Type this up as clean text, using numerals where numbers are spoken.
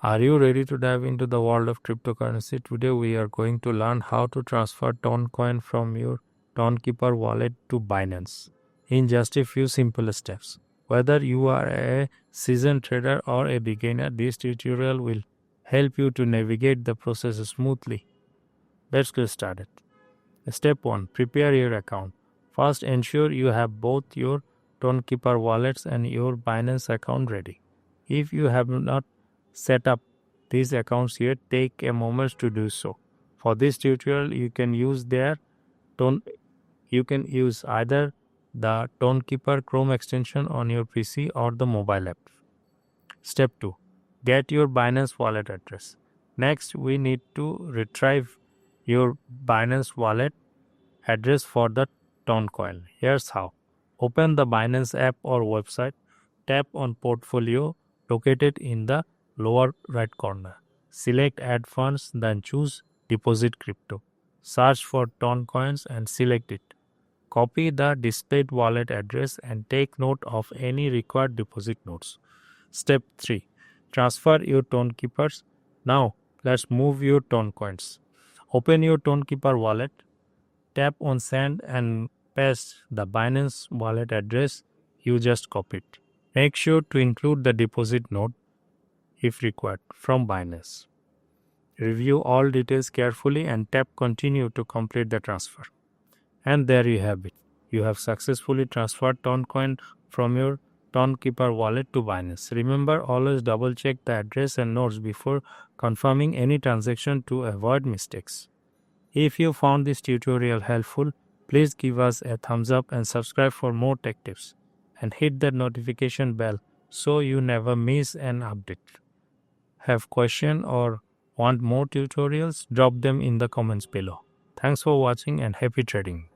Are you ready to dive into the world of cryptocurrency? Today we are going to learn how to transfer Toncoin from your Tonkeeper wallet to Binance in just a few simple steps. Whether you are a seasoned trader or a beginner, this tutorial will help you to navigate the process smoothly. Let's get started. Step 1. Prepare your account. First, ensure you have both your Tonkeeper wallets and your Binance account ready. If you have not set up these accounts yet, take a moment to do so. For this tutorial, you can use either the Tonkeeper Chrome extension on your PC or the mobile app. Step 2. Get your Binance wallet address. Next, we need to retrieve your Binance wallet address for the Toncoin. Here's how. Open the Binance app or website. Tap on Portfolio located in the lower right corner. Select Add Funds, then choose Deposit Crypto. Search for Toncoins and select it. Copy the displayed wallet address and take note of any required deposit notes. Step 3. Transfer your Tonkeepers. Now, let's move your Toncoins. Open your Tonkeeper wallet. Tap on Send and paste the Binance wallet address you just copied. Make sure to include the deposit note if required from Binance. Review all details carefully and tap Continue to complete the transfer. And there you have it. You have successfully transferred Toncoin from your Tonkeeper wallet to Binance. Remember, always double check the address and notes before confirming any transaction to avoid mistakes. If you found this tutorial helpful, please give us a thumbs up and subscribe for more tech tips. And hit that notification bell so you never miss an update. Have questions or want more tutorials? Drop them in the comments below. Thanks for watching and happy trading.